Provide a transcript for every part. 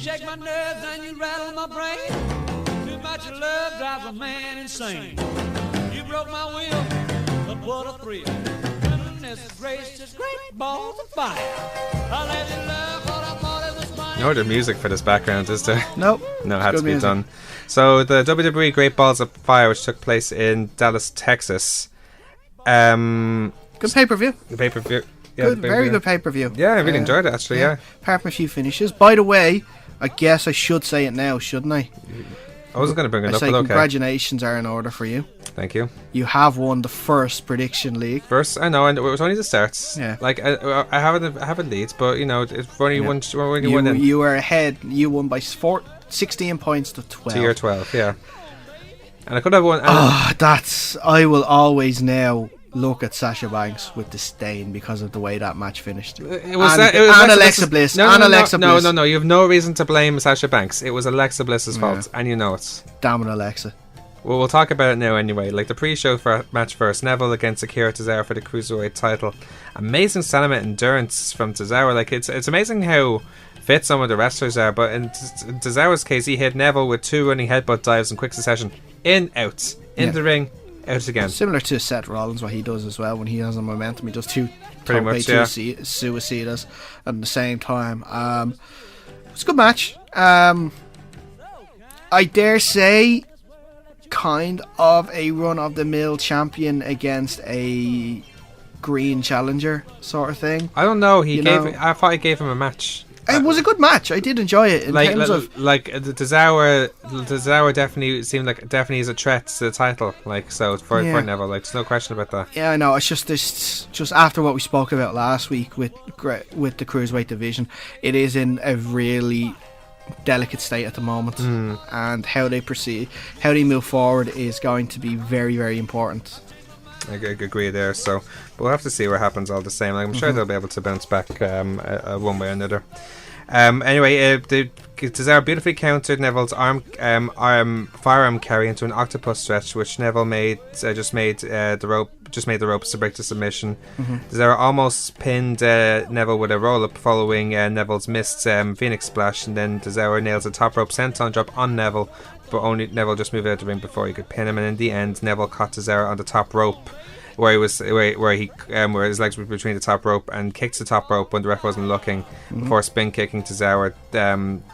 shake my nerves and you rattle my brain. Too much of love drives a man insane. You broke my will, but what a thrill. Goodness gracious, great balls of fire. I let you love what I thought it was mine. No other music for this background, is there? Nope. No, it had to be music. done. So the WWE Great Balls of Fire, which took place in Dallas, Texas. Good pay-per-view. The pay-per-view. Yeah, Good, very good pay-per-view. Yeah, I really enjoyed it, actually, yeah. Apart from a few finishes. By the way, I guess I should say it now, shouldn't I? I wasn't going to bring it I up, say but okay. congratulations are in order for you. Thank you. You have won the first prediction league. First, I know, and it was only the starts. Yeah. Like, I haven't leads, but, you know, it's only one in. You were ahead. You won by 16 points to 12. To your 12, yeah. And I could have won. I will always now look at Sasha Banks with disdain because of the way that match finished. It was Alexa Bliss. No, you have no reason to blame Sasha Banks. It was Alexa Bliss's fault, and you know it. Damn it, Alexa. Well, we'll talk about it now anyway. Like the pre-show for match first, Neville against Akira Tozawa for the Cruiserweight title. Amazing stamina endurance from Tozawa. Like it's amazing how fit some of the wrestlers are, but in Tozawa's case, he hit Neville with 2 running headbutt dives in quick succession. In, out. In the ring, out again. Similar to Seth Rollins, what he does as well when he has a momentum. He does two suicidas at the same time. It's a good match. I dare say, kind of a run-of-the-mill champion against a green challenger sort of thing. I don't know. I thought he gave him a match. It was a good match. I did enjoy it. The Tozawa definitely seemed like is a threat to the title. Like so for Neville. Like there's no question about that. Yeah, I know. It's just after what we spoke about last week with the Cruiserweight division, it is in a really delicate state at the moment, and how they proceed, how they move forward is going to be very, very important. I agree there. So we'll have to see what happens. All the same, like, I'm sure they'll be able to bounce back one way or another. Anyway, Tozawa beautifully countered Neville's firearm carry into an octopus stretch, which Neville made the ropes to break the submission. Tozawa almost pinned Neville with a roll up following Neville's missed Phoenix Splash, and then Tozawa nails a top rope senton drop on Neville, but only Neville just moved out of the ring before he could pin him. And in the end, Neville caught Tozawa on the top rope, where his legs were between the top rope, and kicked the top rope when the ref wasn't looking, before spin kicking Tozawa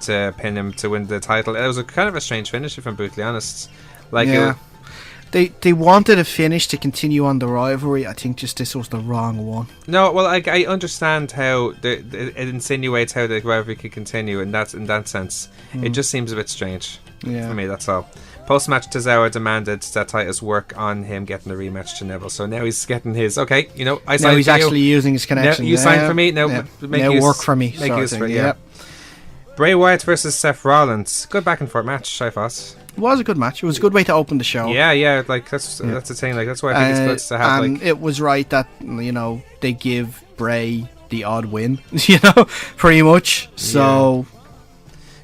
to pin him to win the title. It was a kind of a strange finish, if I'm brutally honest. They wanted a finish to continue on the rivalry. I think just this was the wrong one. No, well, I understand how it insinuates how the rivalry could continue, and in that sense, it just seems a bit strange for me. That's all. Post-match, Tozawa demanded that Titus work on him getting a rematch to Neville. So now he's getting his I signed. Now he's actually using his connection. You signed for me. Now work for me. Make use for it. Yeah. Bray Wyatt versus Seth Rollins. Good back and forth match, I thought. It was a good match. It was a good way to open the show. Yeah. Like that's the thing. Like that's why I think it's good to have. And it was right that they give Bray the odd win. Pretty much. So.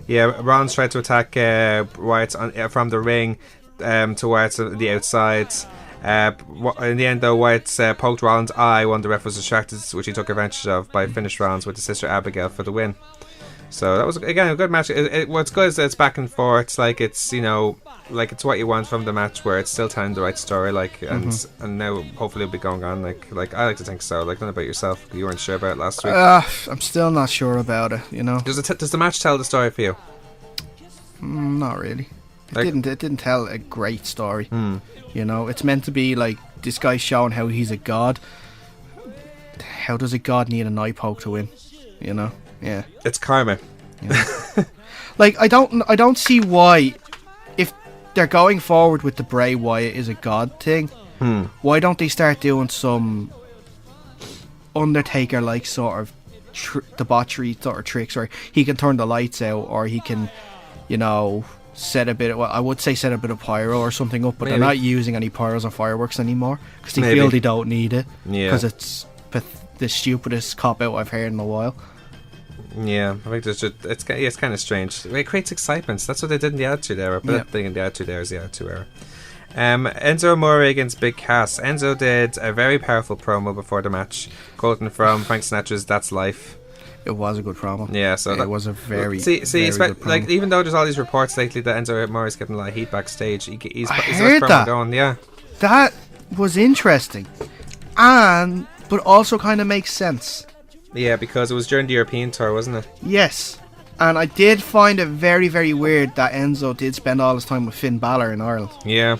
Yeah, Rollins tried to attack Wyatt from the ring to Wyatt on the outside. In the end, though, Wyatt poked Rollins' eye when the ref was distracted, which he took advantage of by finished Rollins with his sister Abigail for the win. So that was, again, a good match. What's good is that it's back and forth. Like it's it's what you want from the match, where it's still telling the right story. And now hopefully it'll be going on. Like I like to think so. Like, what about yourself? You weren't sure about it last week. I'm still not sure about it. Does the match tell the story for you? Not really. It didn't tell a great story. It's meant to be like this guy's showing how he's a god. How does a god need an eye poke to win? Yeah. It's karma. Like I don't see why, if they're going forward with the Bray Wyatt is a god thing, why don't they start doing some Undertaker like sort of debauchery sort of tricks, where he can turn the lights out, or he can set a bit of pyro or something up, but they're not using any pyros or fireworks anymore because they feel they don't need it, because it's the stupidest cop out I've heard in a while. Yeah, I think it's kind of strange. It creates excitement. That's what they did in the Attitude Era, but that thing in the Attitude Era is the Attitude Era. Enzo Amore against Big Cass. Enzo did a very powerful promo before the match, quoting from Frank Sinatra's "That's Life." It was a good promo. Yeah, so it was a very very good promo. like even though there's all these reports lately that Enzo Amore's getting a lot of heat backstage, he's I the heard best promo that. going. Yeah, That was interesting, but also kind of makes sense. yeah, because it was during the European tour, wasn't it? Yes, and I did find it very, very weird that Enzo did spend all his time with Finn Balor in Ireland. Yeah,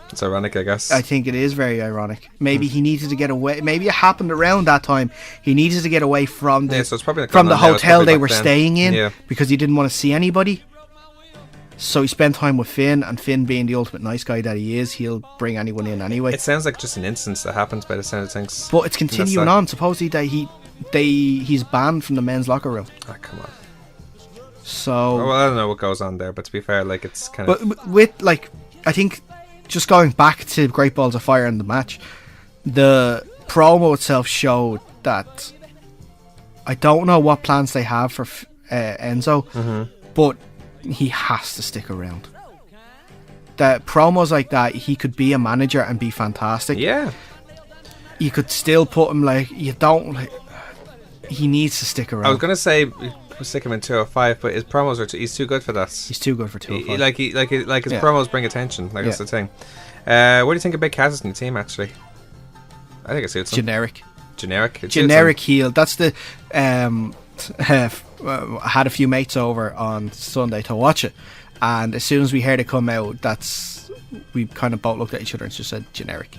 it's ironic, I guess. I think it is very ironic. Maybe he needed to get away. Maybe it happened around that time. He needed to get away from the so it's probably from the hotel they were then. staying in Yeah. because he didn't want to see anybody. So he spent time with Finn, and Finn, being the ultimate nice guy that he is, he'll bring anyone in anyway. It sounds like just an instance that happens by the sound of things. But it's continuing on. Supposedly that he's banned from the men's locker room. Ah, come on. So, well, I don't know what goes on there, but to be fair, like it's kind of. but with like, I think just going back to Great Balls of Fire in the match, the promo itself showed that I don't know what plans they have for Enzo, but he has to stick around. That promos like that, he could be a manager and be fantastic. Yeah. You could still put him he needs to stick around. I was gonna say stick him in 205, but his promos he's too good for that. He's too good for 205. Like his promos bring attention. Like that's the thing. What do you think of Big Cass in the team? Actually, I think it suits him. Generic heel. That's the I had a few mates over on Sunday to watch it, and as soon as we heard it come out, we kind of both looked at each other and just said generic.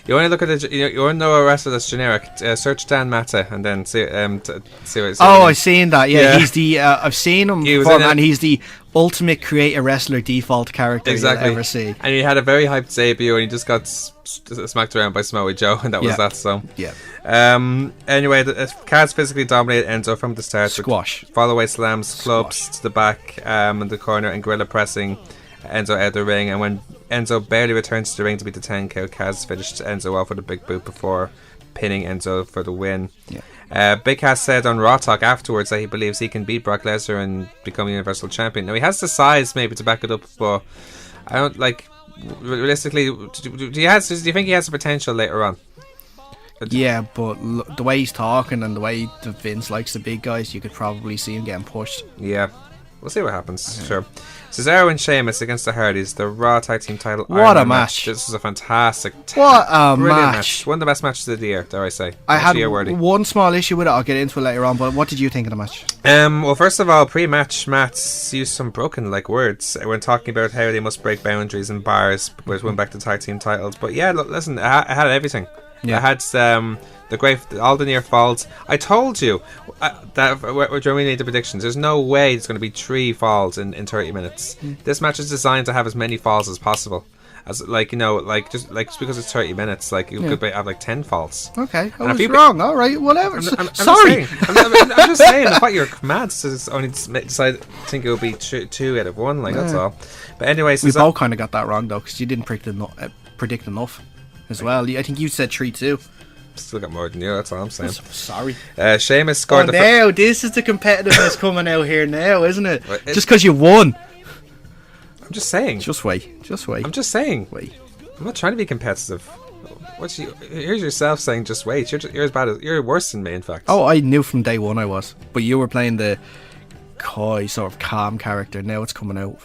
You want to look at you want to know a wrestler that's generic? Search Dan Mata and then see what it's. Oh, I've seen that. Yeah, he's the. I've seen him before, and he's the ultimate create a wrestler default character you'll ever see. And he had a very hyped debut, and he just got smacked around by Samoa Joe, and that was that. So yeah. Anyway, Kaz physically dominated Enzo from the start. Squash, fallaway slams, clubs to the back, in the corner, and gorilla pressing Enzo out of the ring. And when Enzo barely returns to the ring to beat the 10 count, Kaz finished Enzo off with a big boot before pinning Enzo for the win. Big Cass said on Raw Talk afterwards that he believes he can beat Brock Lesnar and become Universal Champion. Now he has the size maybe to back it up, but I don't like realistically. Do you think he has the potential later on? Yeah, but the way he's talking and the way Vince likes the big guys, you could probably see him getting pushed. Yeah, we'll see what happens. Okay. Sure. Cesaro and Sheamus against the Hardys, the Raw Tag Team title. What a match! This is a fantastic, brilliant match. One of the best matches of the year, dare I say. I had one small issue with it. I'll get into it later on. But what did you think of the match? Well, first of all, pre-match, Matt used some broken words when talking about how they must break boundaries and bars to win back the tag team titles. But yeah, look, listen, I had everything. Yeah. I had all the near falls. I told you that when we made the predictions, there's no way it's going to be 3 falls in 30 minutes. This match is designed to have as many falls as possible. As just because it's 30 minutes, you could have 10 falls. Okay, I was wrong. All right, whatever. I'm sorry. I'm just saying. I thought you were mad to only decide. Think it would be 2 out of 1. That's all. But anyway, we both kind of got that wrong though, because you didn't predict enough as well. I think you said 3-2. Still got more than you, that's all I'm saying. Sorry. Sheamus scored now this is the competitiveness coming out here now, isn't it? Just because you won. I'm just saying. Just wait. I'm just saying. Wait. I'm not trying to be competitive. Here's yourself saying just wait. You're as bad as you're worse than me, in fact. Oh, I knew from day one I was, but you were playing the coy sort of calm character. Now it's coming out.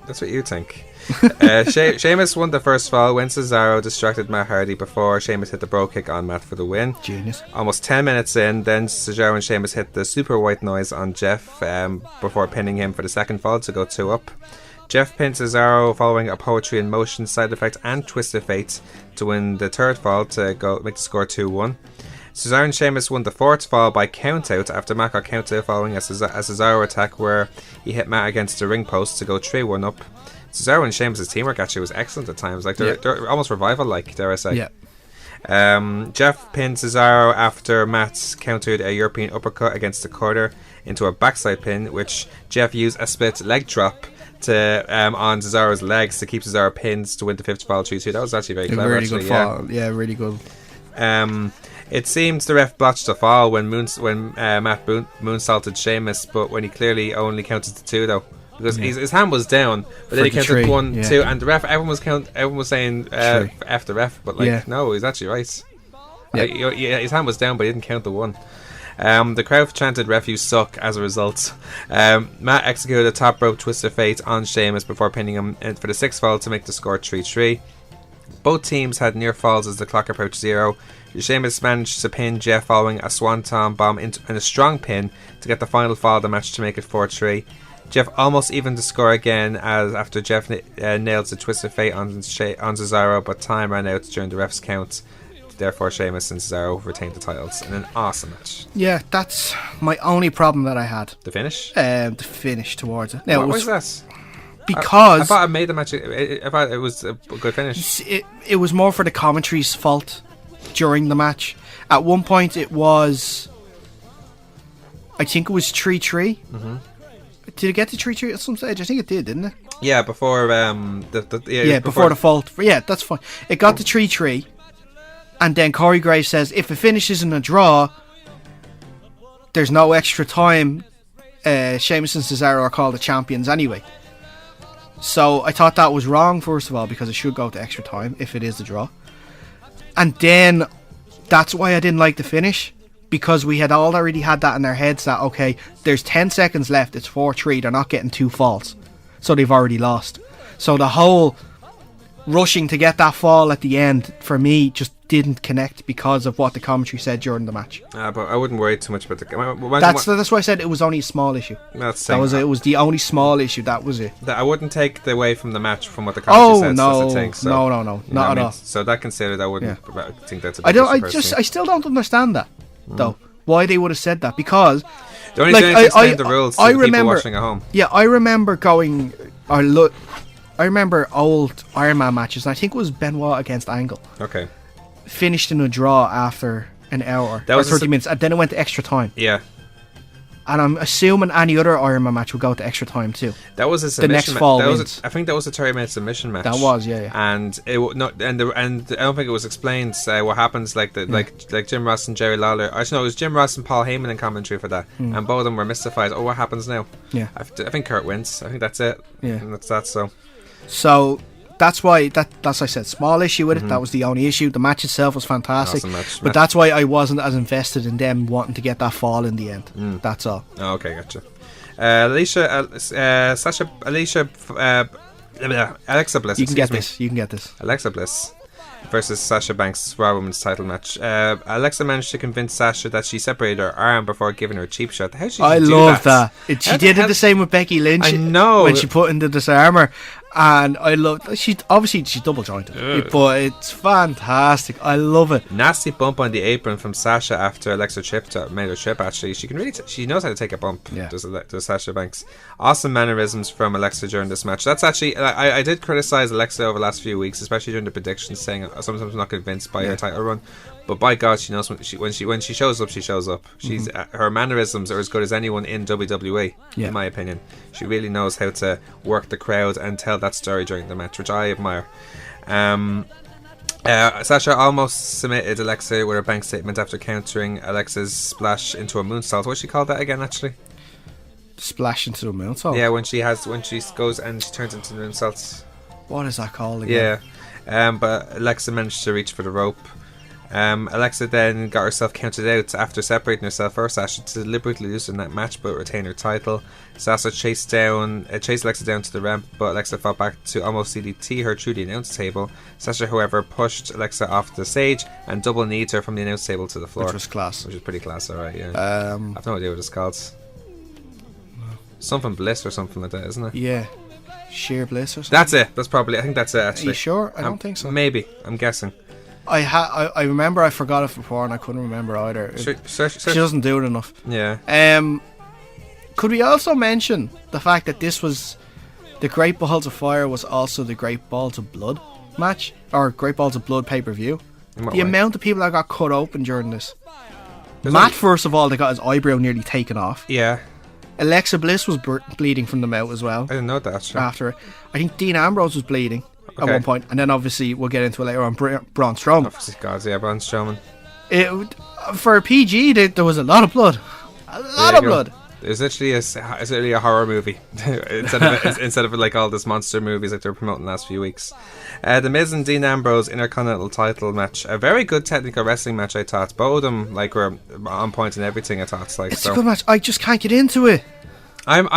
That's what you think. Sheamus won the first fall when Cesaro distracted Matt Hardy before Sheamus hit the bro kick on Matt for the win. Genius. Almost 10 minutes in, then Cesaro and Sheamus hit the super white noise on Jeff before pinning him for the second fall to go 2 up. Jeff pinned Cesaro following a poetry in motion side effect and twist of fate to win the third fall to go make the score 2-1. Cesaro and Sheamus won the fourth fall by count out after Matt got counted following a Cesaro attack where he hit Matt against the ring post to go 3-1 up. Cesaro and Sheamus' teamwork actually was excellent at times. They're almost revival-like, dare I say. Yeah. Jeff pinned Cesaro after Matt countered a European uppercut against the quarter into a backside pin, which Jeff used a split leg drop to on Cesaro's legs to keep Cesaro pinned to win the fifth fall 3-2. That was actually very clever. Really good fall. Yeah, really good. It seems the ref botched the fall when Matt moonsaulted Sheamus, but when he clearly only counted to 2 though. Because his hand was down, but then he counted 1, 2, and the ref. Everyone was saying F the ref, but no, he's actually right. Yeah. His hand was down, but he didn't count the 1. The crowd chanted "Ref, you suck" as a result. Matt executed a top rope twist of fate on Sheamus before pinning him for the 6th fall to make the score 3-3. Both teams had near falls as the clock approached 0. Sheamus managed to pin Jeff following a swanton bomb and a strong pin to get the final fall of the match to make it 4-3. Jeff almost evened the score again as after Jeff nails the twist of fate on Cesaro, but time ran out during the ref's count. Therefore, Sheamus and Cesaro retained the titles in an awesome match. Yeah, that's my only problem that I had. The finish? The finish towards it. Now, What was that? Because I thought I made the match. I thought it was a good finish. it was more for the commentary's fault during the match. At one point, it was, I think it was 3-3. Mm-hmm. Did it get to 3-3 at some stage? I think it did, didn't it? Yeah, before before the fault. Yeah, that's fine. It got to 3-3, and then Corey Graves says, if it finishes in a draw, there's no extra time. Sheamus and Cesaro are called the champions anyway. So I thought that was wrong, first of all, because it should go to extra time if it is a draw. And then that's why I didn't like the finish, because we had already had that in our heads that, okay, there's 10 seconds left, it's 4-3, they're not getting 2 falls, so they've already lost. So the whole rushing to get that fall at the end, for me, just didn't connect because of what the commentary said during the match. But I wouldn't worry too much about the... That's why I said it was only a small issue. It was the only small issue, that was it. I wouldn't take the away from the match from what the commentary said. No, that's the thing, so, no, not at all. So that considered, I wouldn't think that's a I still don't understand that, though. Why they would have said that, because... The only thing to explain the rules to the people watching at home. Yeah, I remember I remember old Iron Man matches, and I think it was Benoit against Angle. Okay. Finished in a draw after an hour, or 30 minutes, and then it went to extra time. Yeah. And I'm assuming any other Iron Man match would go to extra time too. That was a submission. The next fall wins. I think that was a 30-minute submission match. That was, yeah. And I don't think it was explained what happens. Like Jim Ross and Jerry Lawler. Actually, no, it was Jim Ross and Paul Heyman in commentary for that, and both of them were mystified. Oh, what happens now? Yeah. I think Kurt wins. I think that's it. Yeah. And that's that. So that's why that's I said small issue with it. That was the only issue. The match itself was fantastic, awesome match. But that's why I wasn't as invested in them wanting to get that fall in the end. That's all. Oh, okay, gotcha. Alexa Bliss. You can get this. Alexa Bliss versus Sasha Banks' Raw Women's title match. Alexa managed to convince Sasha that she separated her arm before giving her a cheap shot. How did she do that? I love that. She did it the same with Becky Lynch. I know. When she put in the disarmer. And I love she's double jointed, but it's fantastic. I love it. Nasty bump on the apron from Sasha after Alexa made her trip. Actually, she can really she knows how to take a bump. Yeah, does Sasha Banks. Awesome mannerisms from Alexa during this match. That's actually I did criticize Alexa over the last few weeks, especially during the predictions, saying sometimes I'm not convinced by her title run. But by God, she knows when she shows up, she shows up. She's her mannerisms are as good as anyone in WWE, in my opinion. She really knows how to work the crowd and tell that story during the match, which I admire. Sasha almost submitted Alexa with her bank statement after countering Alexa's splash into a moonsault. What she called that again, actually? Splash into a moonsault? Yeah, when she goes and she turns into moonsaults. What is that called again? Yeah, but Alexa managed to reach for the rope. Alexa then got herself counted out after separating herself for Sasha to deliberately lose in that match but retain her title. Sasha chased Alexa down to the ramp, but Alexa fought back to almost CDT her through the announce table. Sasha, however, pushed Alexa off the stage and double kneed her from the announce table to the floor. Which was class. Which was pretty class, alright, yeah. I've no idea what it's called. Something Bliss or something like that, isn't it? Yeah. Sheer Bliss or something? That's it. I think that's it, actually. Are you sure? I don't think so. Maybe. I'm guessing. I remember I forgot it before and I couldn't remember either. She doesn't do it enough. Yeah. Could we also mention the fact that this was the Great Balls of Fire was also the Great Balls of Blood match, or Great Balls of Blood pay-per-view? The amount of people that got cut open during this. Matt, first of all, they got his eyebrow nearly taken off. Yeah. Alexa Bliss was bleeding from the mouth as well. I didn't know that, actually. After it, I think Dean Ambrose was bleeding at one point, and then obviously we'll get into it later on. Braun Strowman. Oh, God, yeah, Braun Strowman. For a PG, there was a lot of blood. A lot of blood. It's literally a horror movie instead of like all this monster movies like they were promoting the last few weeks. The Miz and Dean Ambrose Intercontinental title match, a very good technical wrestling match. I thought both of them like were on point and everything. I thought like it's a good match. I just can't get into it. I'm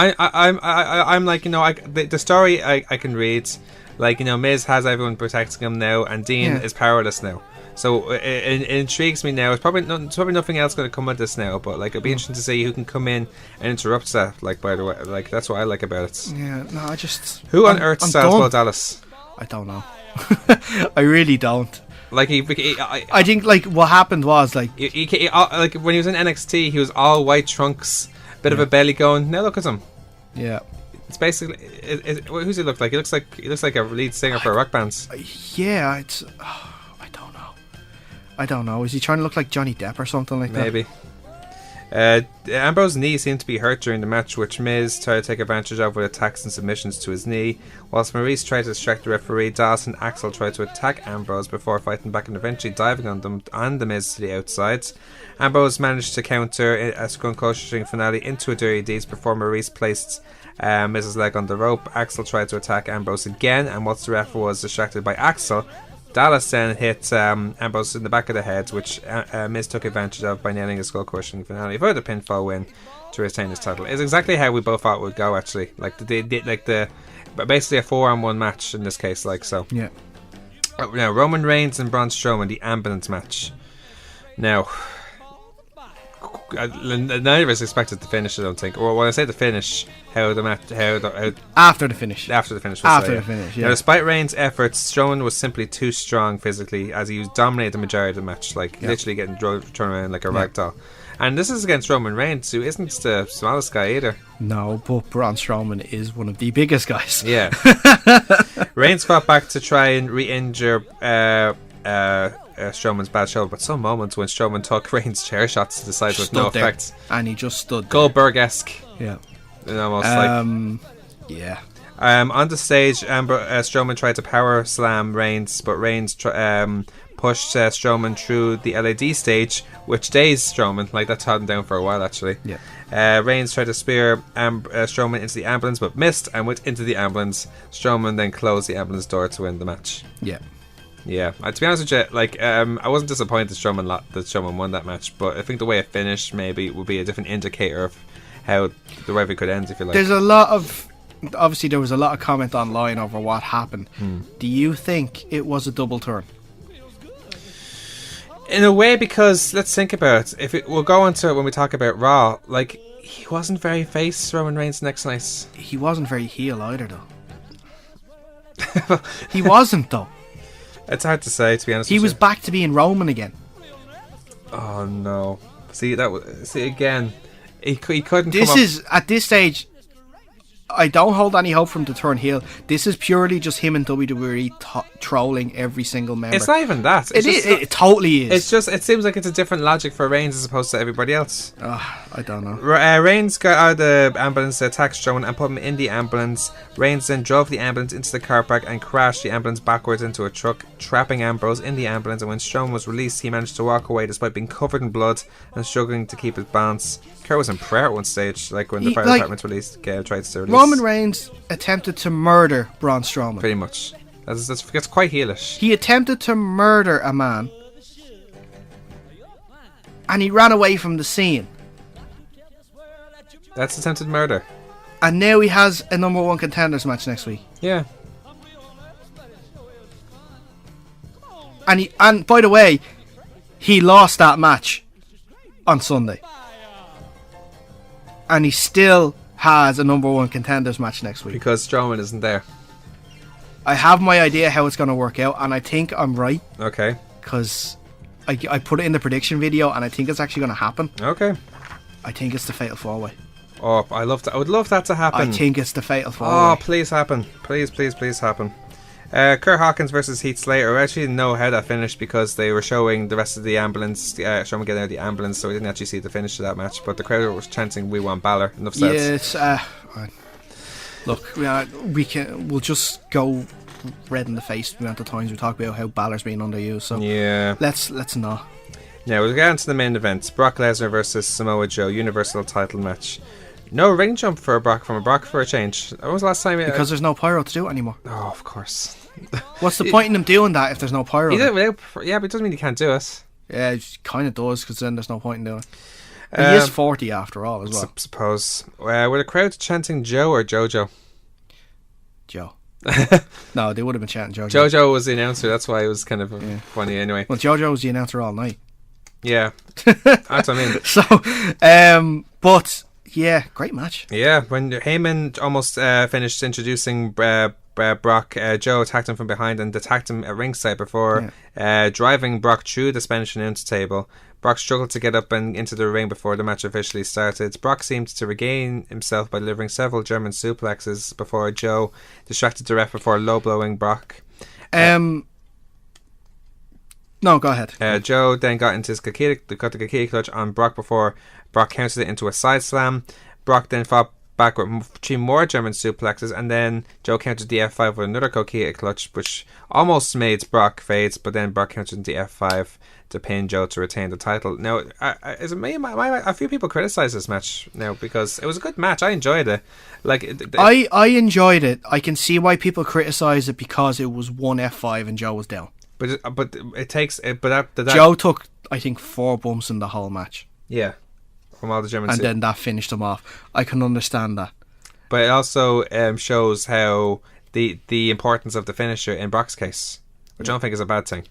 like, you know, the story I can read, like, you know, Miz has everyone protecting him now, and Dean is powerless now. So it intrigues me now. It's probably nothing else going to come with this now, but like it'll be interesting to see who can come in and interrupt that. Like, by the way, like that's what I like about it. Yeah, no, I just who on earth stands Bo Dallas? I don't know. I really don't. Like I think like what happened was like like when he was in NXT, he was all white trunks, bit of a belly going. Now look at him. Yeah. It's basically who's he look like? He looks like a lead singer for a rock band. Yeah, it's. I don't know. Is he trying to look like Johnny Depp or something like that? Maybe. Ambrose's knee seemed to be hurt during the match, which Miz tried to take advantage of with attacks and submissions to his knee. Whilst Maurice tried to distract the referee, Dallas and Axel tried to attack Ambrose before fighting back and eventually diving on them and the Miz to the outside. Ambrose managed to counter a skull-crushing finale into a dirty deeds before Maurice placed Miz's leg on the rope. Axel tried to attack Ambrose again, and once the ref was distracted by Axel, Dallas then hit Ambrose in the back of the head, which Miz took advantage of by nailing a skull-crushing finale for the pinfall win to retain his title. It's exactly how we both thought it would go, actually. Like basically a 4-on-1 match in this case, like so. Yeah. Now Roman Reigns and Braun Strowman, the ambulance match. Now, none of us expected the finish, I don't think. Or when I say the finish, after the finish. Yeah. Now, despite Reigns' efforts, Strowman was simply too strong physically, as he dominated the majority of the match, like literally getting thrown around like a ragdoll. And this is against Roman Reigns, who isn't the smallest guy either. No, but Braun Strowman is one of the biggest guys. Yeah. Reigns fought back to try and re-injure Strowman's bad shoulder, but some moments when Strowman took Reigns' chair shots to the side with no effect. And he just stood there. Goldberg-esque. Yeah. Almost yeah. On the stage, Strowman tried to power slam Reigns, but Reigns pushed Strowman through the LED stage, which dazed Strowman. Like, that held him down for a while, actually. Yeah. Reigns tried to spear Strowman into the ambulance, but missed and went into the ambulance. Strowman then closed the ambulance door to win the match. Yeah. Yeah, to be honest with you, like I wasn't disappointed that Strowman won that match, but I think the way it finished maybe would be a different indicator of how the rivalry could end, if you like. There's a lot of... Obviously, there was a lot of comment online over what happened. Do you think it was a double turn? In a way, because let's think about it. We'll go into it when we talk about Raw. Like, he wasn't very face Roman Reigns next night. He wasn't very heel either, though. He wasn't, though. It's hard to say, to be honest. He was back to being Roman again. Oh no! See again. He couldn't. This is at this stage. I don't hold any hope from to turn heel. This is purely just him and WWE trolling every single member. It's not even that. It totally is. It's just, it seems like it's a different logic for Reigns as opposed to everybody else. I don't know. Reigns got out of the ambulance, attacked Strowman and put him in the ambulance. Reigns then drove the ambulance into the car park and crashed the ambulance backwards into a truck, trapping Ambrose in the ambulance. And when Strowman was released, he managed to walk away despite being covered in blood and struggling to keep his balance. Kurt was in prayer at one stage, like when the fire department tried to release. Roman Reigns attempted to murder Braun Strowman. Pretty much. That's quite heelish. He attempted to murder a man, and he ran away from the scene. That's attempted murder. And now he has a number one contenders match next week. Yeah. And by the way, he lost that match on Sunday. And he still has a number one contenders match next week. Because Strowman isn't there. I have my idea how it's going to work out, and I think I'm right. Okay. Because I put it in the prediction video, and I think it's actually going to happen. Okay. I think it's the Fatal 4-Way. Oh, I would love that to happen. I think it's the Fatal 4-Way. Oh, please happen. Please happen. Kurt Hawkins versus Heath Slater. I actually didn't know how that finished because they were showing the rest of the ambulance, showing getting out of the ambulance, so we didn't actually see the finish of that match. But the crowd was chanting, "We want Balor." Enough said. Yeah, it's look, we'll just go red in the face the amount of times we talk about how Balor's being underused. So yeah, let's not. Now we'll get on to the main event: Brock Lesnar versus Samoa Joe, Universal Title match. No ring jump for Brock for a change. When was the last time? Because there's no pyro to do it anymore. Oh, of course. What's the point in him doing that if there's no pyro? Yeah, but it doesn't mean he can't do it. Yeah, it kind of does, because then there's no point in doing it. He is 40 after all as well. Suppose. Were the crowd chanting Joe or Jojo? Joe. No, they would have been chanting Jojo. Jojo was the announcer, that's why it was kind of funny anyway. Well, Jojo was the announcer all night. Yeah. That's what I mean. So, but, yeah, great match. Yeah, when Heyman almost finished introducing Brock, Joe attacked him from behind and attacked him at ringside before driving Brock through the Spanish announce table. Brock struggled to get up and into the ring before the match officially started. Brock seemed to regain himself by delivering several German suplexes before Joe distracted the ref before low-blowing Brock. No, go ahead. Joe then got into the Kakiri clutch on Brock before Brock countered it into a side slam. Brock then fought back with 3 more German suplexes, and then Joe countered the F5 with another Kokita clutch, which almost made Brock fades, but then Brock countered the F5 to pin Joe to retain the title. Now, is it me? A few people criticise this match now because it was a good match. I enjoyed it. I enjoyed it. I can see why people criticise it because it was one F5 and Joe was down. But it takes. But Joe took, I think, 4 bumps in the whole match. Yeah. From all the German and then that finished him off. I can understand that. But it also shows how the importance of the finisher in Brock's case, which I don't think is a bad thing.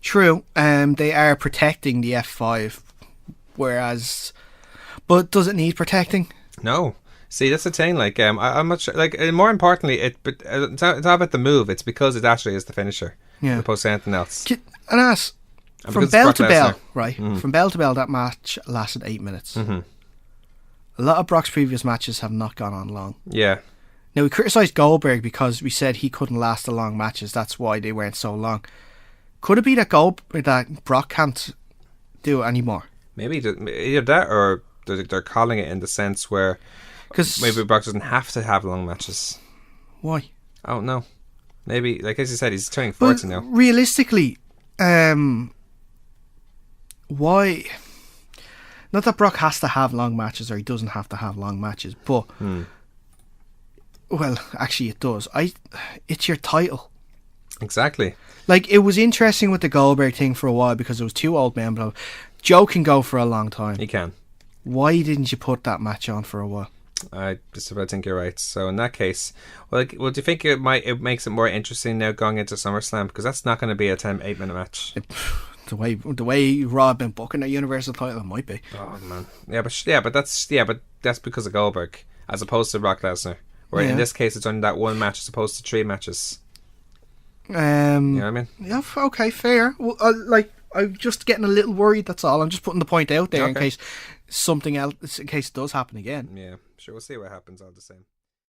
True. They are protecting the F5, whereas, but does it need protecting? No. See, that's the thing. I'm not sure. More importantly, it's not about the move. It's because it actually is the finisher, as opposed to anything else. And ask. From bell to bell, right? Mm-hmm. From bell to bell, that match lasted 8 minutes. Mm-hmm. A lot of Brock's previous matches have not gone on long. Yeah. Now, we criticised Goldberg because we said he couldn't last the long matches. That's why they weren't so long. Could it be that Brock can't do it anymore? Maybe either that or they're calling it in the sense where maybe Brock doesn't have to have long matches. Why? I don't know. Maybe, as you said, he's turning 40 now. Realistically, why? Not that Brock has to have long matches or he doesn't have to have long matches, but well, actually it does. It's your title. Exactly. It was interesting with the Goldberg thing for a while because it was 2 old men, but Joe can go for a long time. He can. Why didn't you put that match on for a while? I just about think you're right. So in that case, do you think it makes it more interesting now going into SummerSlam, because that's not going to be a 8-minute match? The way Raw have been booking their Universal title, it might be. Oh man, but that's because of Goldberg as opposed to Brock Lesnar. Where in this case it's only that 1 match as opposed to 3 matches. You know what I mean? Yeah, okay, fair. Well, I'm just getting a little worried. That's all. I'm just putting the point out there in case something else, in case it does happen again. Yeah, sure. We'll see what happens all the same.